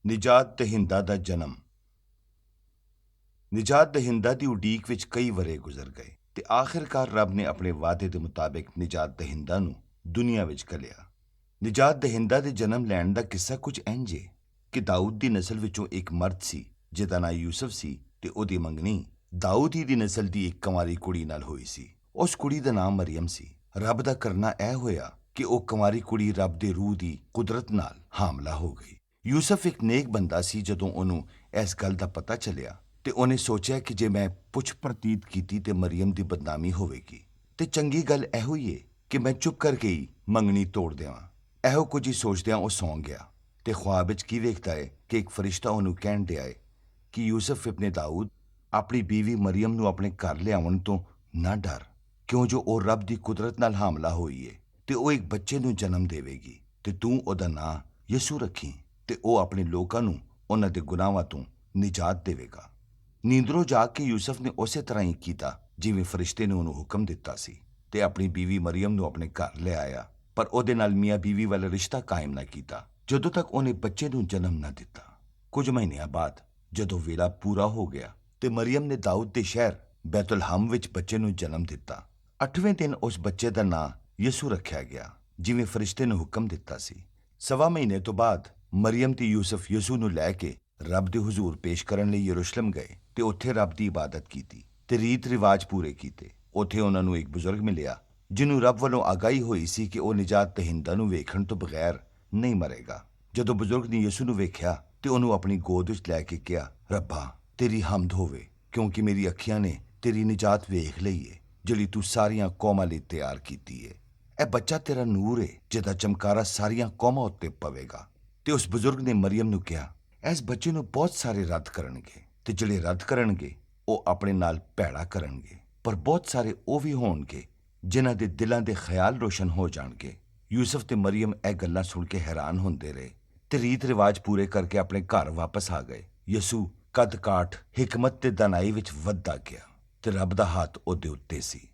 ਨਿਜਾਤ ਦਹਿੰਦਾ ਦਾ ਜਨਮ। ਨਿਜਾਤ ਦਹਿੰਦਾ ਦੀ ਉਡੀਕ ਵਿੱਚ ਕਈ ਵਰ੍ਹੇ ਗੁਜ਼ਰ ਗਏ ਤੇ ਆਖਿਰਕਾਰ ਰੱਬ ਨੇ ਆਪਣੇ ਵਾਅਦੇ ਦੇ ਮੁਤਾਬਿਕ ਨਿਜਾਤ ਦਹਿੰਦਾ ਨੂੰ ਦੁਨੀਆ ਵਿੱਚ ਘੱਲਿਆ। ਨਿਜਾਤ ਦਹਿੰਦਾ ਦੇ ਜਨਮ ਲੈਣ ਦਾ ਕਿੱਸਾ ਕੁਝ ਇੰਝ ਏ ਕਿ ਦਾਊਦ ਦੀ ਨਸਲ ਵਿੱਚੋਂ ਇੱਕ ਮਰਦ ਸੀ ਜਿਹਦਾ ਨਾਂ ਯੂਸਫ ਸੀ ਤੇ ਉਹਦੀ ਮੰਗਣੀ ਦਾਊਦ ਹੀ ਦੀ ਨਸਲ ਦੀ ਇੱਕ ਕੰਵਾਰੀ ਕੁੜੀ ਨਾਲ ਹੋਈ ਸੀ। ਉਸ ਕੁੜੀ ਦਾ ਨਾਮ ਮਰੀਮ ਸੀ। ਰੱਬ ਦਾ ਕਰਨਾ ਇਹ ਹੋਇਆ ਕਿ ਉਹ ਕੰਵਾਰੀ ਕੁੜੀ ਰੱਬ ਦੇ ਰੂਹ ਦੀ ਕੁਦਰਤ ਨਾਲ ਹਾਮਲਾ ਹੋ ਗਈ। ਯੂਸਫ ਇੱਕ ਨੇਕ ਬੰਦਾ ਸੀ। ਜਦੋਂ ਉਹਨੂੰ ਇਸ ਗੱਲ ਦਾ ਪਤਾ ਚੱਲਿਆ ਤੇ ਉਹਨੇ ਸੋਚਿਆ ਕਿ ਜੇ ਮੈਂ ਪੁੱਛ ਪ੍ਰਤੀਤ ਕੀਤੀ ਤੇ ਮਰੀਮ ਦੀ ਬਦਨਾਮੀ ਹੋਵੇਗੀ ਤੇ ਚੰਗੀ ਗੱਲ ਇਹੋ ਹੀ ਏ ਕਿ ਮੈਂ ਚੁੱਪ ਕਰਕੇ ਹੀ ਮੰਗਣੀ ਤੋੜ ਦੇਵਾਂ। ਇਹੋ ਕੁਝ ਹੀ ਸੋਚਦਿਆਂ ਉਹ ਸੌਂ ਗਿਆ ਤੇ ख्वाब ਵਿੱਚ ਕੀ ਵੇਖਦਾ ਏ ਕਿ ਇੱਕ ਫਰਿਸ਼ਤਾ ਉਹਨੂੰ ਕਹਿਣ ਡਿਆ ਏ ਕਿ ਯੂਸਫ ਇਬਨ ਦਾਊਦ ਆਪਣੀ ਬੀਵੀ ਮਰੀਮ ਨੂੰ ਆਪਣੇ ਘਰ ਲਿਆਉਣ ਤੋਂ ਨਾ ਡਰ, ਕਿਉਂ ਜੋ ਉਹ ਰੱਬ ਦੀ ਕੁਦਰਤ ਨਾਲ ਹਾਮਲਾ ਹੋਈ ਏ ਤੇ ਉਹ ਇੱਕ ਬੱਚੇ ਨੂੰ ਜਨਮ ਦੇਵੇਗੀ ਤੇ ਤੂੰ ਉਹਦਾ ਨਾਂ ਯਿਸੂ ਰੱਖੀ ਤੇ ਉਹ ਆਪਣੇ ਲੋਕਾਂ ਨੂੰ ਉਹਨਾਂ ਦੇ ਗੁਨਾਹਾਂ ਤੋਂ ਨਿਜਾਤ ਦੇਵੇਗਾ। ਨੀਂਦਰੋਂ ਜਾਗ ਕੇ ਯੂਸਫ ਨੇ ਉਸੇ ਤਰ੍ਹਾਂ ਹੀ ਕੀਤਾ ਜਿਵੇਂ ਫਰਿਸ਼ਤੇ ਨੇ ਉਹਨੂੰ ਹੁਕਮ ਦਿੱਤਾ ਸੀ ਤੇ ਆਪਣੀ ਬੀਵੀ ਮਰੀਮ ਨੂੰ ਆਪਣੇ ਘਰ ਲੈ ਆਇਆ, ਪਰ ਉਹਦੇ ਨਾਲ ਮੀਆਂ ਬੀਵੀ ਵਾਲਾ ਰਿਸ਼ਤਾ ਕਾਇਮ ਨਾ ਕੀਤਾ ਜਦੋਂ ਤੱਕ ਉਹਨੇ ਬੱਚੇ ਨੂੰ ਜਨਮ ਨਾ ਦਿੱਤਾ। ਕੁਝ ਮਹੀਨਿਆਂ ਬਾਅਦ ਜਦੋਂ ਵੇਲਾ ਪੂਰਾ ਹੋ ਗਿਆ ਤੇ ਮਰੀਮ ਨੇ ਦਾਊਦ ਦੇ ਸ਼ਹਿਰ ਬੈਤਲਹਮ ਵਿੱਚ ਬੱਚੇ ਨੂੰ ਜਨਮ ਦਿੱਤਾ। 8ਵੇਂ ਦਿਨ ਉਸ ਬੱਚੇ ਦਾ ਨਾਂ ਯਿਸੂ ਰੱਖਿਆ ਗਿਆ ਜਿਵੇਂ ਫਰਿਸ਼ਤੇ ਨੇ ਹੁਕਮ ਦਿੱਤਾ ਸੀ। ਸਵਾ ਮਹੀਨੇ ਤੋਂ ਬਾਅਦ ਮਰੀਮ ਤੇ ਯੂਸਫ ਯਿਸੂ ਨੂੰ ਲੈ ਕੇ ਰੱਬ ਦੇ ਹੁਜ਼ੂਰ ਪੇਸ਼ ਕਰਨ ਲਈ ਯਰੂਸ਼ਲਮ ਗਏ ਤੇ ਉੱਥੇ ਰੱਬ ਦੀ ਇਬਾਦਤ ਕੀਤੀ ਤੇ ਰੀਤ ਰਿਵਾਜ ਪੂਰੇ ਕੀਤੇ। ਉੱਥੇ ਉਹਨਾਂ ਨੂੰ ਇੱਕ ਬਜ਼ੁਰਗ ਮਿਲਿਆ ਜਿਹਨੂੰ ਰੱਬ ਵੱਲੋਂ ਆਗਾਹੀ ਹੋਈ ਸੀ ਕਿ ਉਹ ਨਿਜਾਤ ਦਹਿੰਦਾ ਨੂੰ ਵੇਖਣ ਤੋਂ ਬਗੈਰ ਨਹੀਂ ਮਰੇਗਾ। ਜਦੋਂ ਬਜ਼ੁਰਗ ਨੇ ਯਿਸੂ ਨੂੰ ਵੇਖਿਆ ਤੇ ਉਹਨੂੰ ਆਪਣੀ ਗੋਦ ਵਿੱਚ ਲੈ ਕੇ ਕਿਹਾ, ਰੱਬਾ ਤੇਰੀ ਹਮਦ ਹੋਵੇ ਕਿਉਂਕਿ ਮੇਰੀ ਅੱਖੀਆਂ ਨੇ ਤੇਰੀ ਨਿਜਾਤ ਵੇਖ ਲਈ ਏ ਜਿਹੜੀ ਤੂੰ ਸਾਰੀਆਂ ਕੌਮਾਂ ਲਈ ਤਿਆਰ ਕੀਤੀ ਏ। ਇਹ ਬੱਚਾ ਤੇਰਾ ਨੂਰ ਏ ਜਿਹਦਾ ਚਮਕਾਰਾ ਸਾਰੀਆਂ ਕੌਮਾਂ ਉੱਤੇ ਪਵੇਗਾ। ਤੇ ਉਸ ਬਜ਼ੁਰਗ ਨੇ ਮਰੀਮ ਨੂੰ ਕਿਹਾ, ਇਸ ਬੱਚੇ ਨੂੰ ਬਹੁਤ ਸਾਰੇ ਰੱਦ ਕਰਨਗੇ ਤੇ ਜਿਹੜੇ ਰੱਦ ਕਰਨਗੇ ਉਹ ਆਪਣੇ ਨਾਲ ਭੈੜਾ ਕਰਨਗੇ, ਪਰ ਬਹੁਤ ਸਾਰੇ ਉਹ ਵੀ ਹੋਣਗੇ ਜਿਨ੍ਹਾਂ ਦੇ ਦਿਲਾਂ ਦੇ ਖਿਆਲ ਰੋਸ਼ਨ ਹੋ ਜਾਣਗੇ। ਯੂਸਫ ਤੇ ਮਰੀਮ ਇਹ ਗੱਲਾਂ ਸੁਣ ਕੇ ਹੈਰਾਨ ਹੁੰਦੇ ਰਹੇ ਤੇ ਰੀਤ ਰਿਵਾਜ ਪੂਰੇ ਕਰਕੇ ਆਪਣੇ ਘਰ ਵਾਪਸ ਆ ਗਏ। ਯਿਸੂ ਕੱਦ ਕਾਠ, ਹਿਕਮਤ ਤੇ ਦਾਨਾਈ ਵਿੱਚ ਵੱਧਦਾ ਗਿਆ ਤੇ ਰੱਬ ਦਾ ਹੱਥ ਉਹਦੇ ਉੱਤੇ ਸੀ।